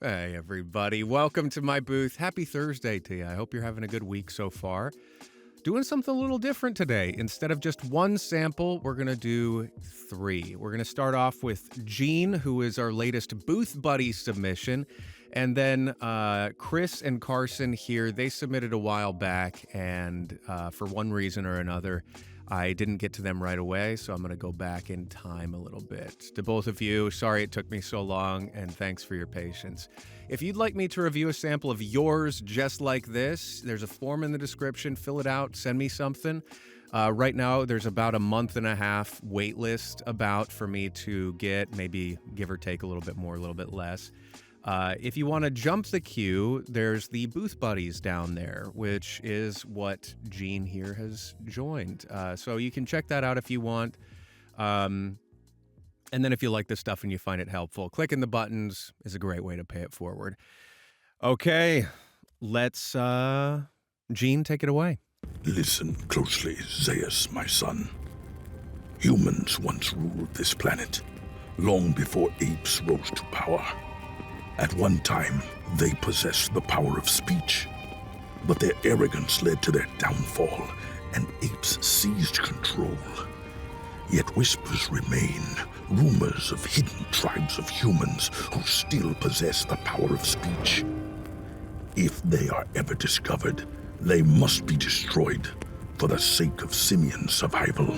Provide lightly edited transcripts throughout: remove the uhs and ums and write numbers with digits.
Hey, everybody. Welcome to my booth. Happy Thursday to you. I hope you're having a good week so far. Doing something a little different today. Instead of just one sample, we're going to do three. We're going to start off with Gene, who is our latest Booth Buddy submission. And then Chris and Carson here, they submitted a while back, and for one reason or another, I didn't get to them right away, so I'm going to go back in time a little bit. To both of you, sorry it took me so long, and thanks for your patience. If you'd like me to review a sample of yours just like this, there's a form in the description. Fill it out, send me something. Right now, there's about a month and a half wait list about for me to get, maybe give or take a little bit more, a little bit less. If you want to jump the queue, there's the Booth Buddies down there, which is what Gene here has joined. So you can check that out if you want. And then if you like this stuff and you find it helpful, clicking the buttons is a great way to pay it forward. Okay, let's, Gene, take it away. Listen closely, Zaius, my son. Humans once ruled this planet, long before apes rose to power. At one time, they possessed the power of speech, but their arrogance led to their downfall, and apes seized control. Yet whispers remain, rumors of hidden tribes of humans who still possess the power of speech. If they are ever discovered, they must be destroyed for the sake of simian survival.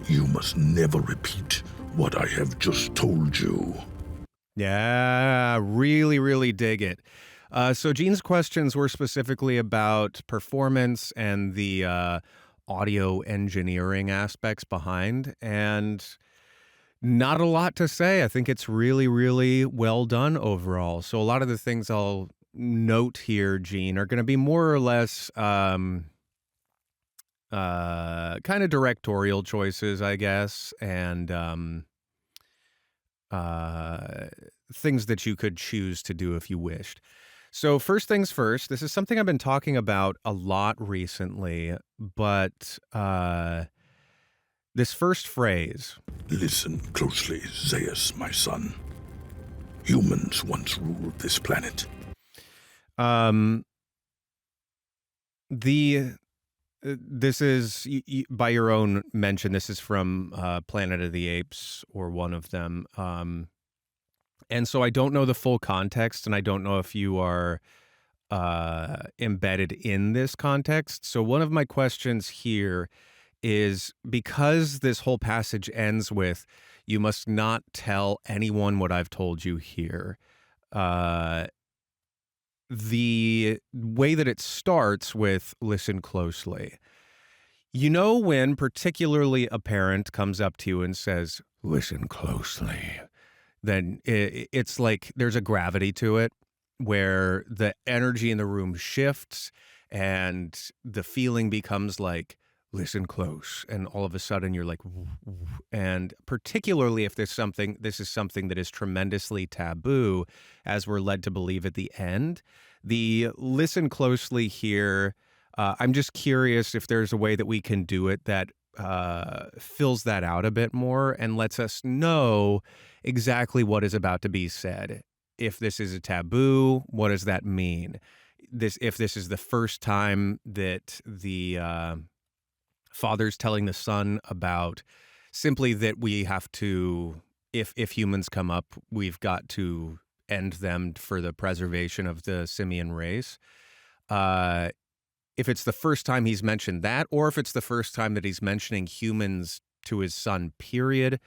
You must never repeat what I have just told you. Yeah, really dig it. So Gene's questions were specifically about performance and the audio engineering aspects behind, and not a lot to say. I think it's really well done overall. So a lot of the things I'll note here, Gene, are going to be more or less kind of directorial choices, I guess, and things that you could choose to do if you wished. So first things first, this is something I've been talking about a lot recently, but this first phrase. Listen closely, Zaius, my son. Humans once ruled this planet. This is, by your own mention, this is from Planet of the Apes, or one of them. And so I don't know the full context, and I don't know if you are embedded in this context. So one of my questions here is, because this whole passage ends with, "You must not tell anyone what I've told you here," the way that it starts with "listen closely." You know, when particularly a parent comes up to you and says, "listen closely," then it's like there's a gravity to it where the energy in the room shifts and the feeling becomes like, listen close. And all of a sudden you're like, and particularly if this is something that is tremendously taboo, as we're led to believe at the end, the listen closely here, I'm just curious if there's a way that we can do it that fills that out a bit more and lets us know exactly what is about to be said. If this is a taboo, what does that mean? If this is the first time that the father's telling the son about simply that we have to, if humans come up, we've got to end them for the preservation of the simian race. If it's the first time he's mentioned that, or if it's the first time that he's mentioning humans to his son, period.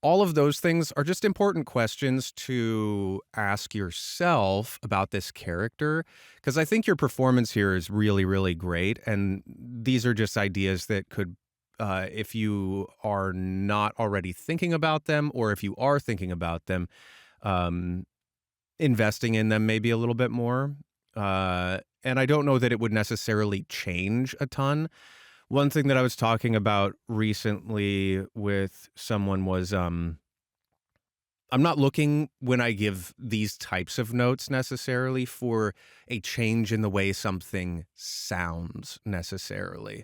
All of those things are just important questions to ask yourself about this character, because I think your performance here is really great. And these are just ideas that could, if you are not already thinking about them, or if you are thinking about them, investing in them maybe a little bit more. And I don't know that it would necessarily change a ton. One thing that I was talking about recently with someone was, I'm not looking, when I give these types of notes, necessarily for a change in the way something sounds necessarily.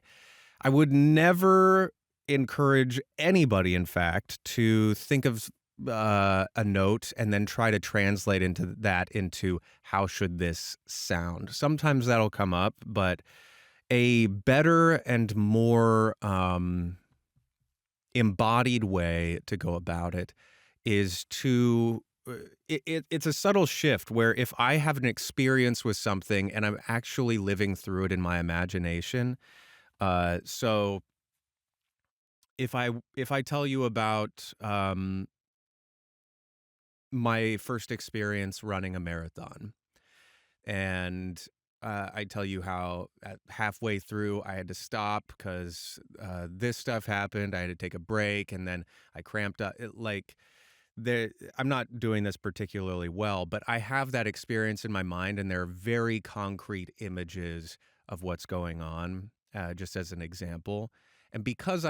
I would never encourage anybody, in fact, to think of a note and then try to translate into how should this sound. Sometimes that'll come up, but a better and more embodied way to go about it is to it's a subtle shift where if I have an experience with something and I'm actually living through it in my imagination, so if I tell you about my first experience running a marathon, and I tell you how halfway through I had to stop because this stuff happened. I had to take a break, and then I cramped up. I'm not doing this particularly well, but I have that experience in my mind, and there are very concrete images of what's going on, just as an example. And because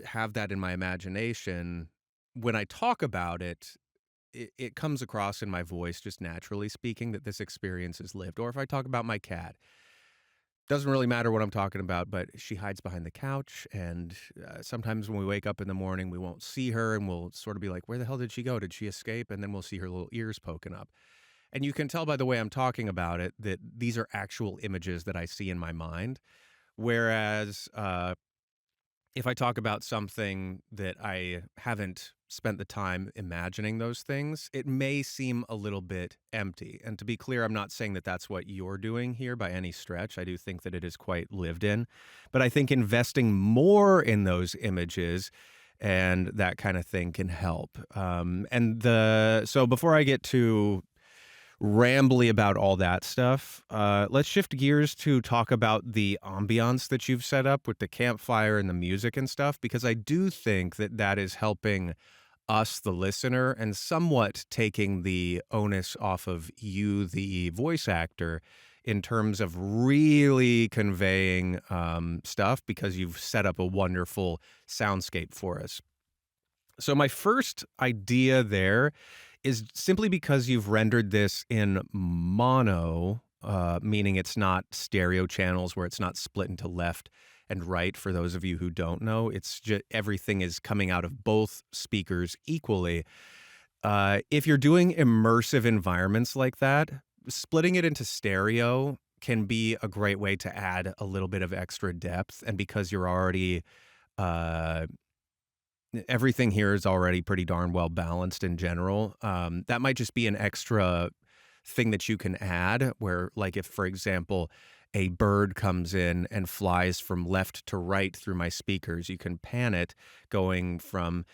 have that in my imagination, when I talk about it, it comes across in my voice, just naturally speaking, that this experience is lived. Or if I talk about my cat, doesn't really matter what I'm talking about, but she hides behind the couch. And sometimes when we wake up in the morning, we won't see her and we'll sort of be like, where the hell did she go? Did she escape? And then we'll see her little ears poking up. And you can tell by the way I'm talking about it that these are actual images that I see in my mind. Whereas if I talk about something that I haven't spent the time imagining those things, it may seem a little bit empty. And to be clear, I'm not saying that that's what you're doing here by any stretch. I do think that it is quite lived in. But I think investing more in those images and that kind of thing can help. So before I get too rambly about all that stuff, let's shift gears to talk about the ambiance that you've set up with the campfire and the music and stuff, because I do think that that is helping us, the listener, and somewhat taking the onus off of you, the voice actor, in terms of really conveying stuff, because you've set up a wonderful soundscape for us. So my first idea there is simply because you've rendered this in mono, meaning it's not stereo channels where it's not split into left and right. For those of you who don't know, it's just everything is coming out of both speakers equally. If you're doing immersive environments like that, splitting it into stereo can be a great way to add a little bit of extra depth. And because you're already everything here is already pretty darn well balanced in general, that might just be an extra thing that you can add, where, like, if, for example, a bird comes in and flies from left to right through my speakers, you can pan it going from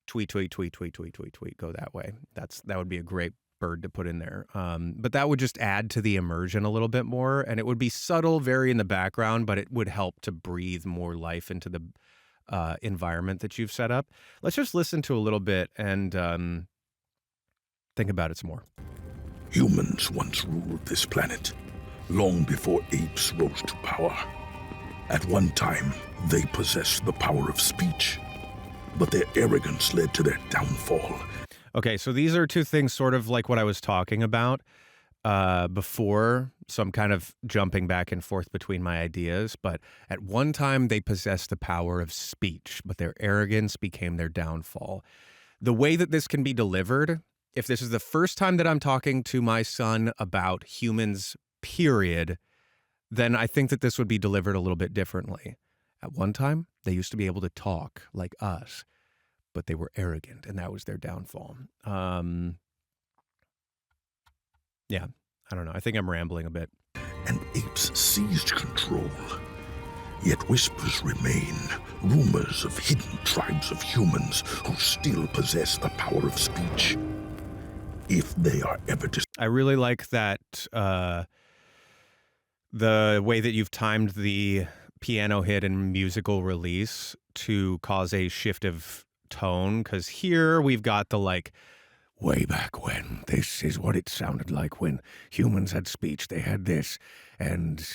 tweet, tweet, tweet, tweet, tweet, tweet, tweet, go that way. That would be a great bird to put in there. But that would just add to the immersion a little bit more, and it would be subtle, very in the background, but it would help to breathe more life into the environment that you've set up. Let's just listen to a little bit and think about it some more. Humans once ruled this planet, long before apes rose to power. At one time, they possessed the power of speech, but their arrogance led to their downfall. Okay, so these are two things sort of like what I was talking about before, so I'm kind of jumping back and forth between my ideas. But at one time, they possessed the power of speech, but their arrogance became their downfall. The way that this can be delivered, if this is the first time that I'm talking to my son about humans, period, then I think that this would be delivered a little bit differently. At one time, they used to be able to talk like us, but they were arrogant, and that was their downfall. Yeah, I don't know. I think I'm rambling a bit. And apes seized control. Yet whispers remain, rumors of hidden tribes of humans who still possess the power of speech. If they are ever I really like that, the way that you've timed the piano hit and musical release to cause a shift of tone, because here we've got the, like, way back when, this is what it sounded like when humans had speech. They had this, and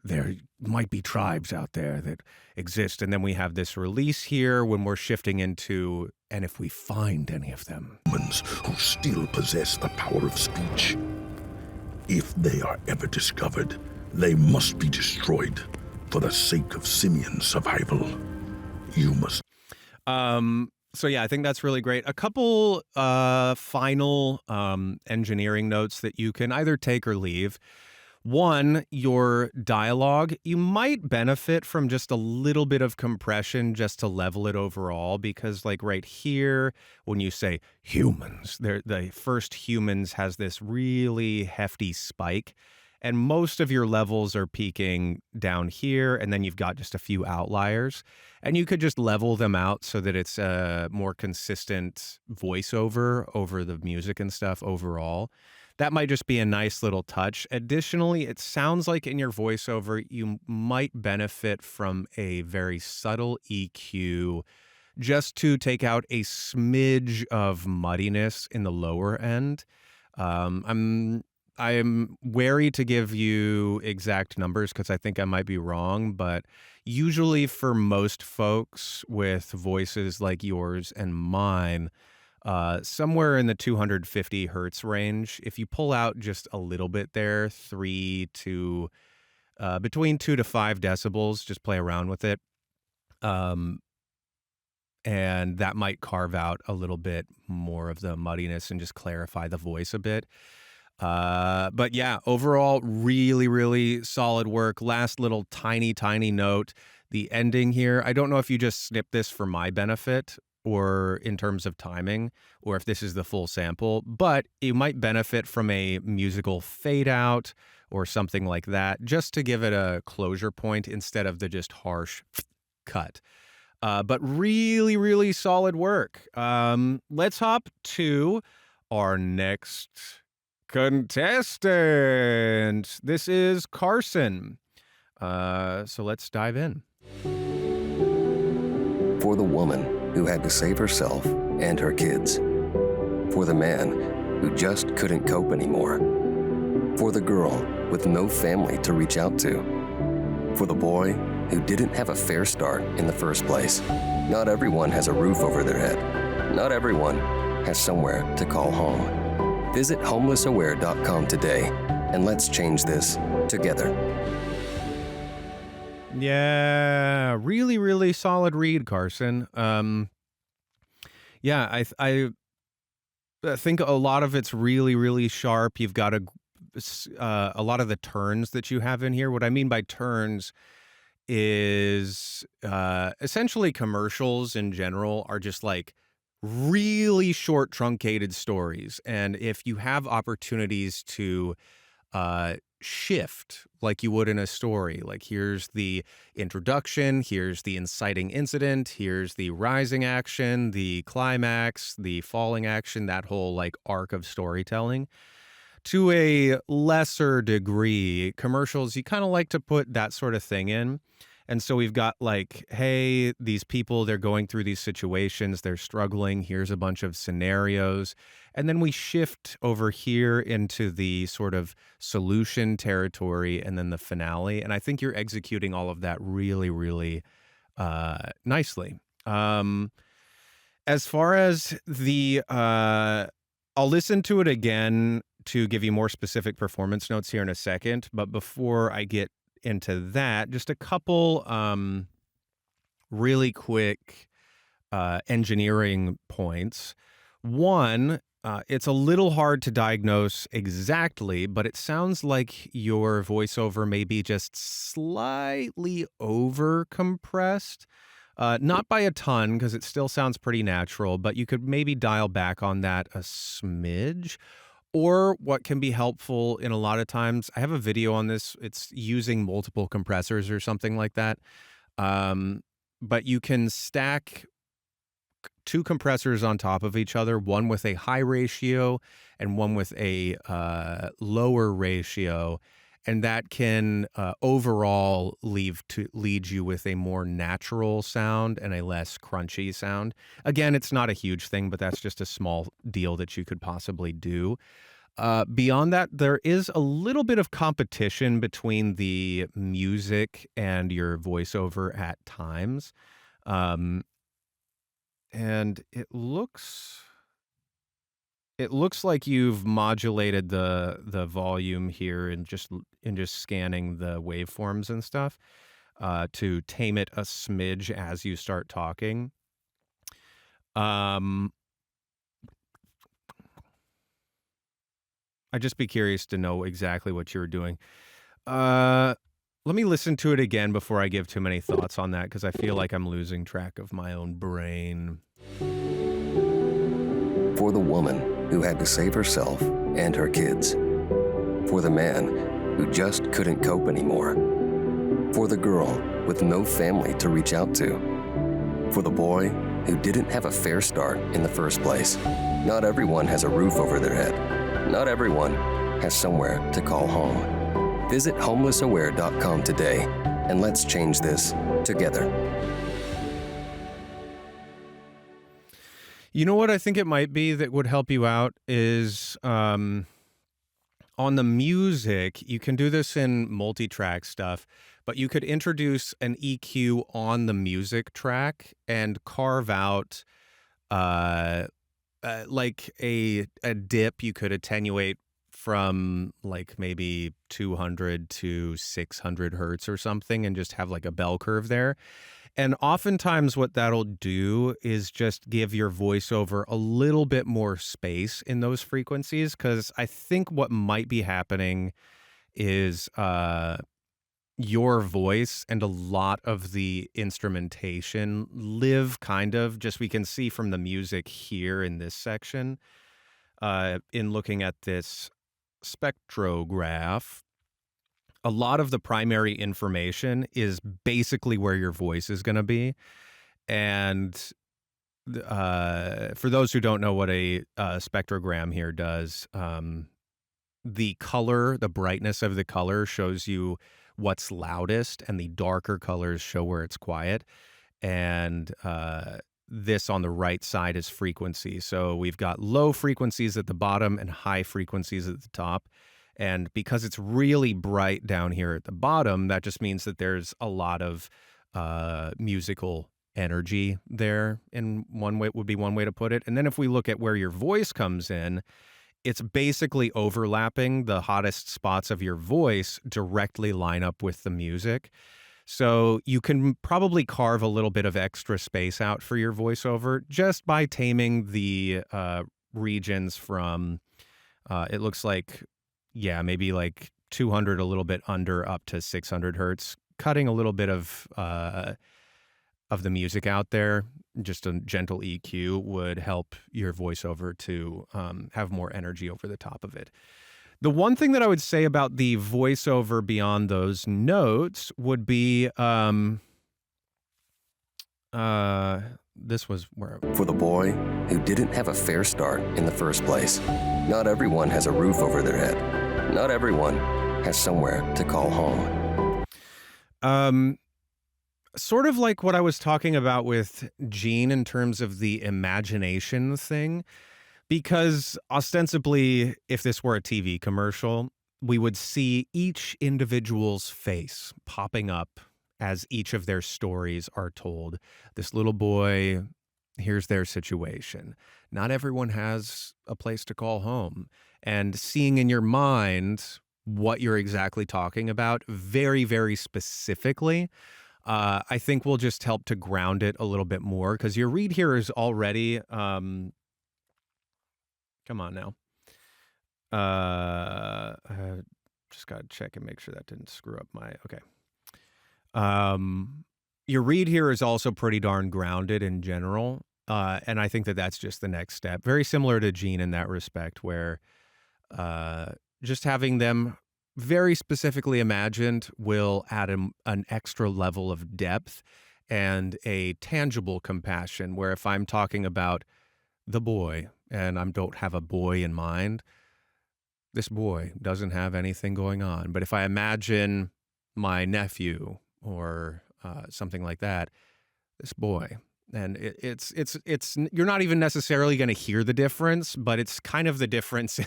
there might be tribes out there that exist. And then we have this release here when we're shifting into, and if we find any of them. Humans who still possess the power of speech. If they are ever discovered, they must be destroyed for the sake of simian survival. You must... So yeah, I think that's really great. A couple final engineering notes that you can either take or leave. One, your dialogue, you might benefit from just a little bit of compression just to level it overall, because like right here, when you say humans, the first humans has this really hefty spike. And most of your levels are peaking down here, and then you've got just a few outliers. And you could just level them out so that it's a more consistent voiceover over the music and stuff overall. That might just be a nice little touch. Additionally, it sounds like in your voiceover, you might benefit from a very subtle EQ just to take out a smidge of muddiness in the lower end. I'm wary to give you exact numbers because I think I might be wrong, but usually for most folks with voices like yours and mine, somewhere in the 250 hertz range, if you pull out just a little bit there, between 2 to 5 decibels, just play around with it. Um, and that might carve out a little bit more of the muddiness and just clarify the voice a bit. But yeah, overall, really, really solid work. Last little tiny note, the ending here. I don't know if you just snipped this for my benefit or in terms of timing, or if this is the full sample, but you might benefit from a musical fade out or something like that, just to give it a closure point instead of the just harsh cut. But really, really solid work. Let's hop to our next contestant. This is Carson. So let's dive in. For the woman who had to save herself and her kids. For the man who just couldn't cope anymore. For the girl with no family to reach out to. For the boy who didn't have a fair start in the first place. Not everyone has a roof over their head. Not everyone has somewhere to call home. Visit homelessaware.com today and let's change this together. Yeah, really, really solid read, Carson. Yeah, I think a lot of it's really, really sharp. You've got a lot of the turns that you have in here. What I mean by turns is essentially commercials in general are just like really short, truncated stories. And if you have opportunities to shift like you would in a story, like here's the introduction, here's the inciting incident, here's the rising action, the climax, the falling action, that whole like arc of storytelling. To a lesser degree, commercials, you kind of like to put that sort of thing in. And so we've got like, hey, these people, they're going through these situations, they're struggling. Here's a bunch of scenarios. And then we shift over here into the sort of solution territory and then the finale. And I think you're executing all of that really, really nicely. As far as the, I'll listen to it again to give you more specific performance notes here in a second. But before I get into that, just a couple really quick engineering points. One, it's a little hard to diagnose exactly, but it sounds like your voiceover may be just slightly over compressed. Not by a ton, because it still sounds pretty natural, but you could maybe dial back on that a smidge. Or what can be helpful in a lot of times, I have a video on this, it's using multiple compressors or something like that. But you can stack two compressors on top of each other, one with a high ratio and one with a lower ratio. And that can overall lead you with a more natural sound and a less crunchy sound. Again, it's not a huge thing, but that's just a small deal that you could possibly do. Beyond that, there is a little bit of competition between the music and your voiceover at times. And it looks like you've modulated the volume here and just scanning the waveforms and stuff to tame it a smidge as you start talking. Um, I'd just be curious to know exactly what you were doing. Uh, Let me listen to it again before I give too many thoughts on that because I feel like I'm losing track of my own brain. For the woman who had to save herself and her kids. For the man who just couldn't cope anymore. For the girl with no family to reach out to. For the boy who didn't have a fair start in the first place. Not everyone has a roof over their head. Not everyone has somewhere to call home. Visit homelessaware.com today and let's change this together. You know what I think it might be that would help you out is on the music, you can do this in multi-track stuff, but you could introduce an EQ on the music track and carve out like a dip you could attenuate from like maybe 200 to 600 hertz or something and just have like a bell curve there. And oftentimes what that'll do is just give your voiceover a little bit more space in those frequencies, because I think what might be happening is your voice and a lot of the instrumentation live kind of, just we can see from the music here in this section, in looking at this spectrograph, a lot of the primary information is basically where your voice is going to be. And for those who don't know what a spectrogram here does, the color, the brightness of the color shows you what's loudest, and the darker colors show where it's quiet. And this on the right side is frequency. So we've got low frequencies at the bottom and high frequencies at the top. And because it's really bright down here at the bottom, that just means that there's a lot of musical energy there, in one way would be one way to put it. And then if we look at where your voice comes in, it's basically overlapping the hottest spots of your voice directly line up with the music. So you can probably carve a little bit of extra space out for your voiceover just by taming the regions from, it looks like, yeah, maybe like 200, a little bit under, up to 600 hertz, cutting a little bit of the music out there. Just a gentle EQ would help your voiceover to have more energy over the top of it. The one thing that I would say about the voiceover beyond those notes would be, this was where... For the boy who didn't have a fair start in the first place. Not everyone has a roof over their head. Not everyone has somewhere to call home. Sort of like what I was talking about with Gene in terms of the imagination thing, because ostensibly, if this were a TV commercial, we would see each individual's face popping up as each of their stories are told. This little boy, here's their situation. Not everyone has a place to call home. And seeing in your mind what you're exactly talking about very, very specifically, I think will just help to ground it a little bit more, because your read here is already, come on now. Just got to check and make sure that didn't screw up my, okay. Your read here is also pretty darn grounded in general. And I think that that's just the next step. Very similar to Gene in that respect, where just having them very specifically imagined will add an extra level of depth and a tangible compassion, where if I'm talking about the boy and I don't have a boy in mind, this boy doesn't have anything going on. But if I imagine my nephew or something like that, this boy, and it's you're not even necessarily going to hear the difference, but it's kind of the difference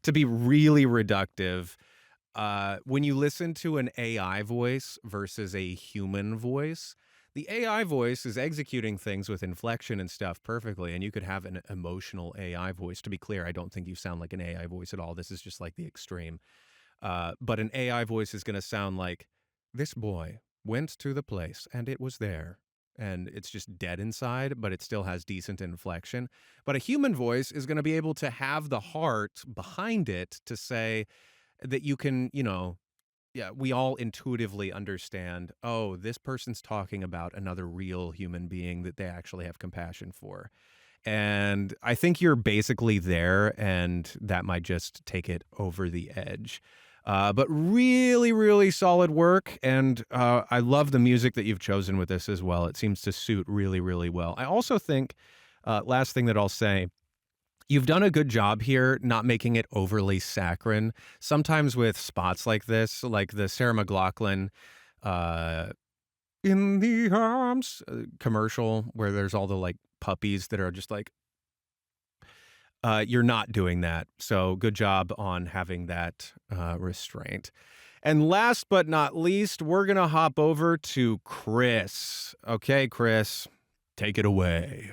to be really reductive. When you listen to an AI voice versus a human voice, the AI voice is executing things with inflection and stuff perfectly, and you could have an emotional AI voice. To be clear, I don't think you sound like an AI voice at all. This is just like the extreme. But an AI voice is going to sound like, this boy went to the place and it was there. and it's just dead inside, but it still has decent inflection. But a human voice is going to be able to have the heart behind it to say that you can, yeah, we all intuitively understand, oh, this person's talking about another real human being that they actually have compassion for. And I think you're basically there, and that might just take it over the edge. But really, really solid work. And I love the music that you've chosen with this as well. It seems to suit really, really well. I also think, last thing that I'll say, you've done a good job here not making it overly saccharine. Sometimes with spots like this, like the Sarah McLachlan In the Arms commercial where there's all the like puppies that are just like, you're not doing that. So good job on having that restraint. And last but not least, we're going to hop over to Chris. Okay, Chris, take it away.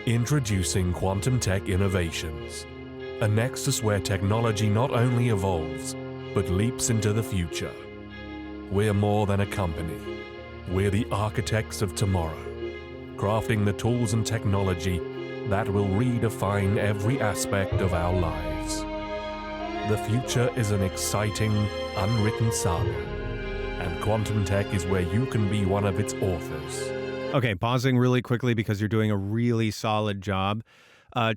Introducing Quantum Tech Innovations, a nexus where technology not only evolves, but leaps into the future. We're more than a company. We're the architects of tomorrow, crafting the tools and technology that will redefine every aspect of our lives. The future is an exciting, unwritten saga, and quantum tech is where you can be one of its authors. Okay, pausing really quickly because you're doing a really solid job.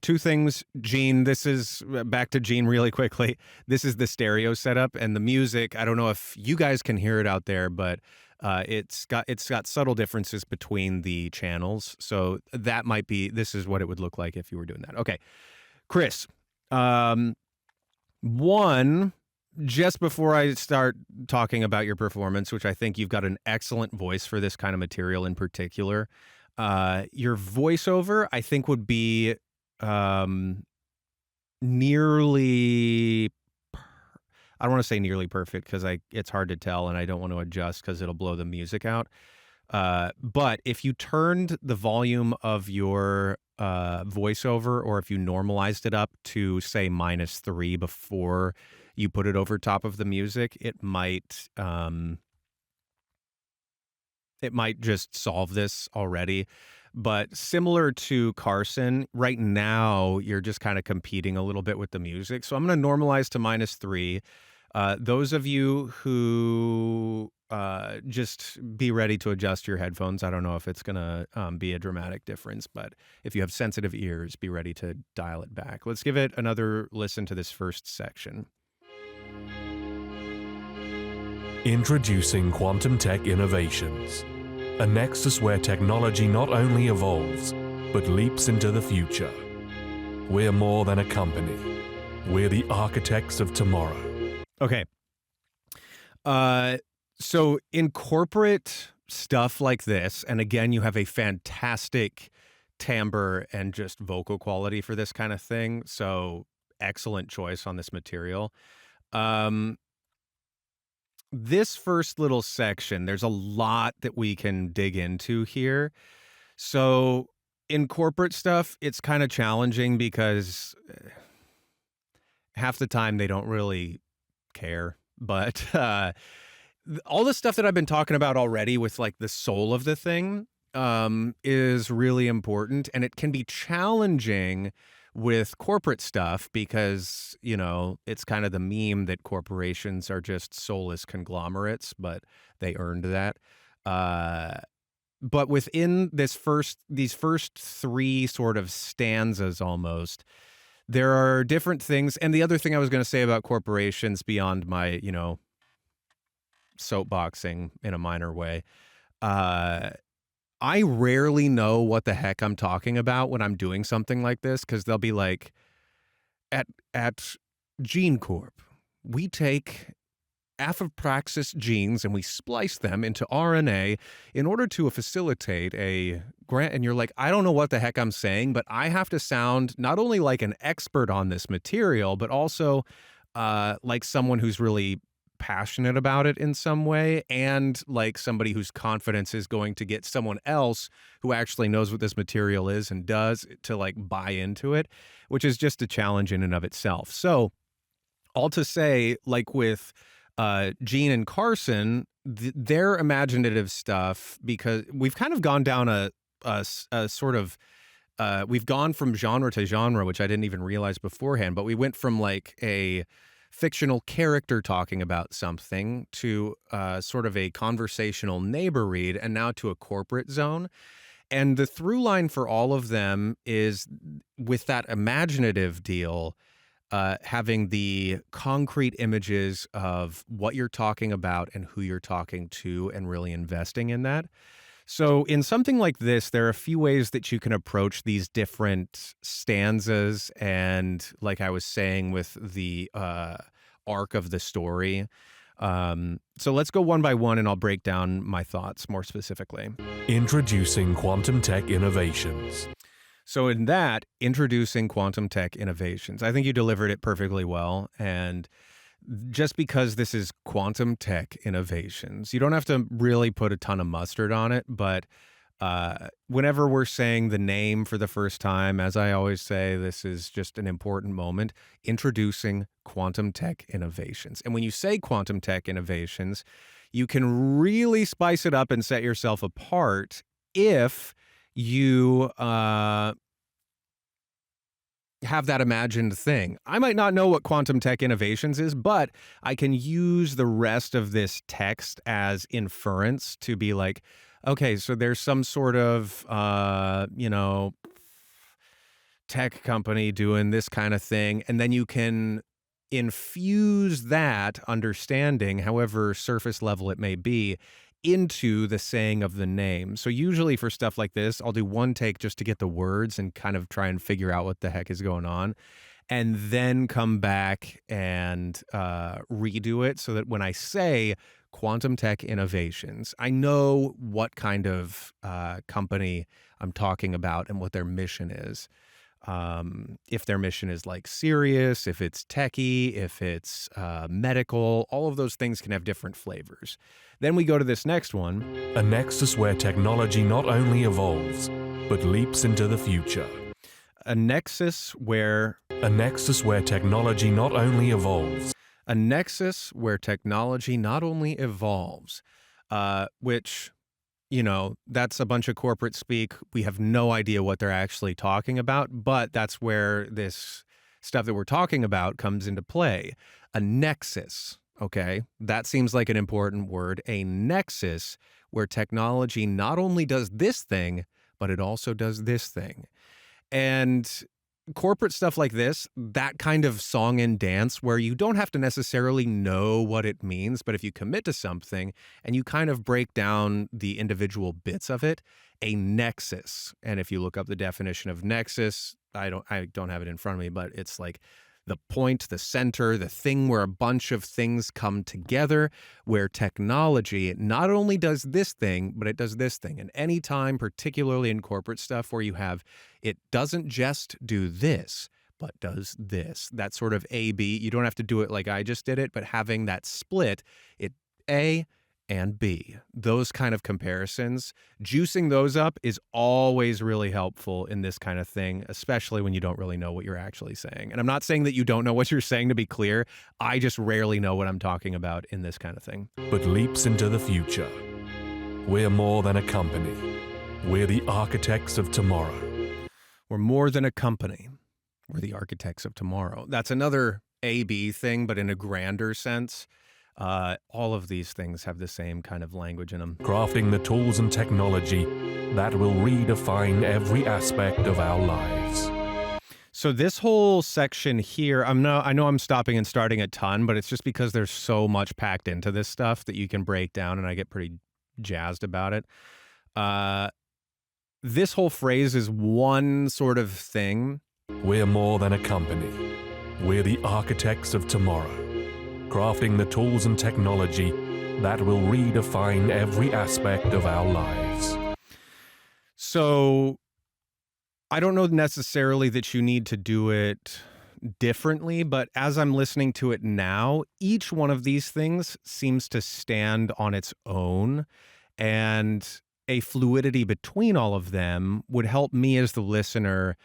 Two things, Gene, this is, back to Gene really quickly. This is the stereo setup, and the music, I don't know if you guys can hear it out there, but it's got subtle differences between the channels. So that might be, this is what it would look like if you were doing that. Okay, Chris, one, just before I start talking about your performance, which I think you've got an excellent voice for this kind of material in particular, your voiceover, I think, would be nearly, I don't want to say nearly perfect because it's hard to tell and I don't want to adjust because it'll blow the music out. But if you turned the volume of your voiceover, or if you normalized it up to say -3 before you put it over top of the music, it might just solve this already. But similar to Carson, right now you're just kind of competing a little bit with the music. So I'm going to normalize to -3. Those of you who just be ready to adjust your headphones. I don't know if it's going to be a dramatic difference, but if you have sensitive ears, be ready to dial it back. Let's give it another listen to this first section. Introducing Quantum Tech Innovations, a nexus where technology not only evolves, but leaps into the future. We're more than a company. We're the architects of tomorrow. Okay. So in corporate stuff like this, and again, you have a fantastic timbre and just vocal quality for this kind of thing. So excellent choice on this material. This first little section, there's a lot that we can dig into here. So in corporate stuff, it's kind of challenging because half the time they don't really care. But all the stuff that I've been talking about already with like the soul of the thing is really important. And it can be challenging with corporate stuff because, you know, it's kind of the meme that corporations are just soulless conglomerates, but they earned that. But within these first 3 sort of stanzas almost, there are different things. And the other thing I was going to say about corporations beyond my, you know, soapboxing in a minor way, I rarely know what the heck I'm talking about when I'm doing something like this, because they'll be like, at Gene Corp, we take apoptosis genes and we splice them into RNA in order to facilitate a grant. And you're like, I don't know what the heck I'm saying, but I have to sound not only like an expert on this material, but also like someone who's really passionate about it in some way, and like somebody whose confidence is going to get someone else who actually knows what this material is and does to like buy into it, which is just a challenge in and of itself. So all to say, like with Gene and Carson, their imaginative stuff, because we've kind of gone down a sort of we've gone from genre to genre, which I didn't even realize beforehand, but we went from like a fictional character talking about something to sort of a conversational neighbor read, and now to a corporate zone. And the through line for all of them is, with that imaginative deal, having the concrete images of what you're talking about and who you're talking to, and really investing in that. So in something like this, there are a few ways that you can approach these different stanzas. And like I was saying with the arc of the story. So let's go one by one and I'll break down my thoughts more specifically. Introducing quantum tech innovations. So in that, introducing quantum tech innovations, I think you delivered it perfectly well. And just because this is quantum tech innovations, you don't have to really put a ton of mustard on it. But whenever we're saying the name for the first time, as I always say, this is just an important moment, introducing quantum tech innovations. And when you say quantum tech innovations, you can really spice it up and set yourself apart if you have that imagined thing. I might not know what quantum tech innovations is, but I can use the rest of this text as inference to be like, okay, so there's some sort of, tech company doing this kind of thing. And then you can infuse that understanding, however surface level it may be, into the saying of the name. So usually for stuff like this, I'll do one take just to get the words and kind of try and figure out what the heck is going on, and then come back and redo it so that when I say quantum tech innovations, I know what kind of company I'm talking about and what their mission is. If their mission is like serious, if it's techie, if it's medical, all of those things can have different flavors. Then we go to this next one. A nexus where technology not only evolves, but leaps into the future. A nexus where technology not only evolves. A nexus where technology not only evolves, which, that's a bunch of corporate speak. We have no idea what they're actually talking about, but that's where this stuff that we're talking about comes into play. A nexus, okay? That seems like an important word. A nexus where technology not only does this thing, but it also does this thing. And corporate stuff like this, that kind of song and dance where you don't have to necessarily know what it means, but if you commit to something and you kind of break down the individual bits of it, a nexus. And if you look up the definition of nexus, I don't have it in front of me, but it's like the point, the center, the thing where a bunch of things come together, where technology not only does this thing, but it does this thing. And anytime, particularly in corporate stuff, where you have, it doesn't just do this, but does this. That sort of A-B. You don't have to do it like I just did it, but having that split, it A and B. Those kind of comparisons, juicing those up is always really helpful in this kind of thing, especially when you don't really know what you're actually saying. And I'm not saying that you don't know what you're saying, to be clear. I just rarely know what I'm talking about in this kind of thing. But leaps into the future. We're more than a company. We're the architects of tomorrow. We're more than a company. We're the architects of tomorrow. That's another A-B thing, but in a grander sense. All of these things have the same kind of language in them. Crafting the tools and technology that will redefine every aspect of our lives. So this whole section here, I know I'm stopping and starting a ton, but it's just because there's so much packed into this stuff that you can break down, and I get pretty jazzed about it. This whole phrase is one sort of thing. We're more than a company. We're the architects of tomorrow. Crafting the tools and technology that will redefine every aspect of our lives. So I don't know necessarily that you need to do it differently, but as I'm listening to it now, each one of these things seems to stand on its own, and a fluidity between all of them would help me as the listener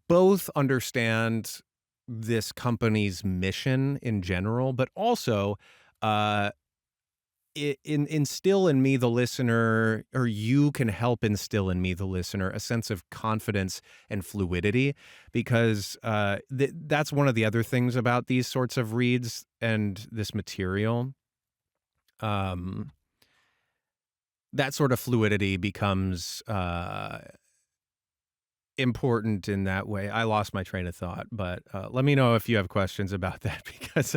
both understand this company's mission in general, but also instill in me, the listener, or you can help instill in me, the listener, a sense of confidence and fluidity, because that's one of the other things about these sorts of reads and this material. That sort of fluidity becomes important in that way. I lost my train of thought, but let me know if you have questions about that, because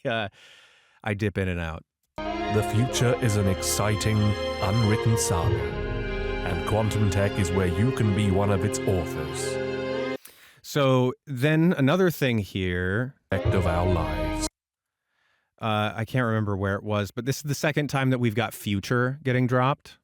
I dip in and out. The future is an exciting, unwritten saga, and quantum tech is where you can be one of its authors. So then another thing here. Of our lives. I can't remember where it was, but this is the second time that we've got future getting dropped.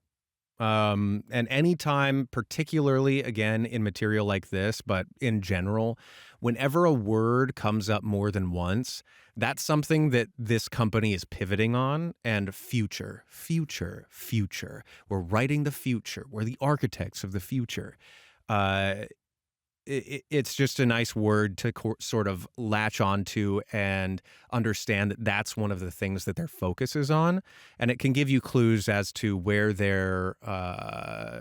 And anytime, particularly again in material like this, but in general, whenever a word comes up more than once, that's something that this company is pivoting on. And future. We're writing the future. We're the architects of the future. It's just a nice word to sort of latch onto and understand that that's one of the things that their focus is on. And it can give you clues as to where their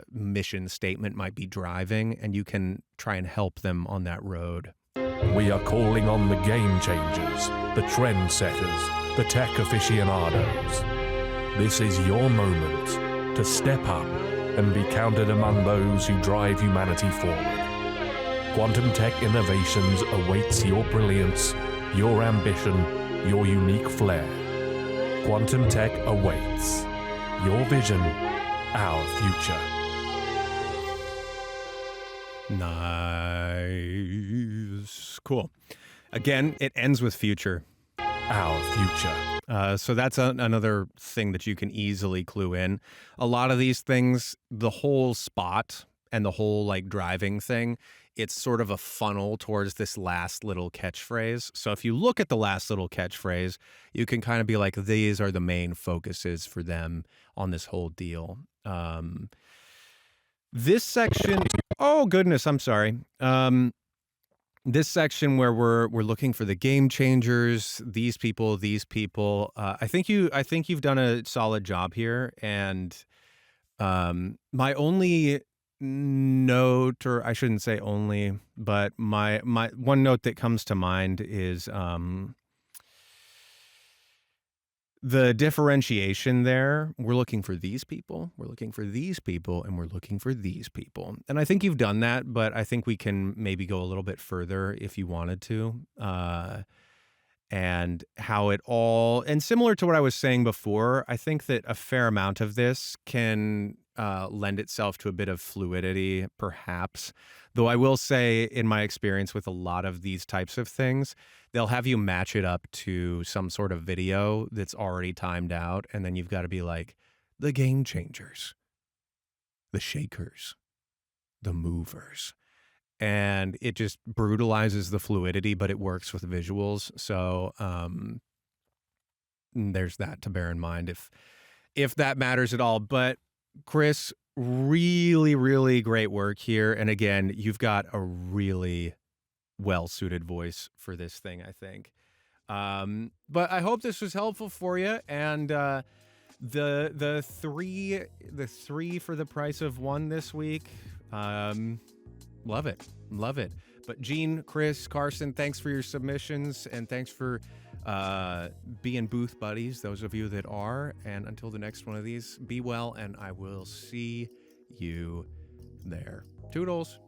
mission statement might be driving, and you can try and help them on that road. We are calling on the game changers, the trendsetters, the tech aficionados. This is your moment to step up and be counted among those who drive humanity forward. Quantum Tech Innovations awaits your brilliance, your ambition, your unique flair. Quantum Tech awaits. Your vision, our future. Nice. Cool. Again, it ends with future. Our future. So that's another thing that you can easily clue in. A lot of these things, the whole spot and the whole like driving thing, it's sort of a funnel towards this last little catchphrase. So if you look at the last little catchphrase, you can kind of be like, these are the main focuses for them on this whole deal. This section, oh goodness, I'm sorry. This section where we're looking for the game changers, these people. I think you've done a solid job here, and my only note, or I shouldn't say only, but my one note that comes to mind is the differentiation there. We're looking for these people, we're looking for these people, and we're looking for these people. And I think you've done that, but I think we can maybe go a little bit further if you wanted to. And how it all, and similar to what I was saying before, I think that a fair amount of this can lend itself to a bit of fluidity, perhaps. Though I will say, in my experience with a lot of these types of things, they'll have you match it up to some sort of video that's already timed out, and then you've got to be like, the game changers, the shakers, the movers. And it just brutalizes the fluidity, but it works with visuals. So there's that to bear in mind if that matters at all. But Chris, really, really great work here. And again, you've got a really well-suited voice for this thing, I think. But I hope this was helpful for you. And the three for the price of one this week. Love it. But Gene, Chris, Carson, thanks for your submissions, and thanks for being booth buddies, those of you that are. And until the next one of these, be well, and I will see you there. Toodles.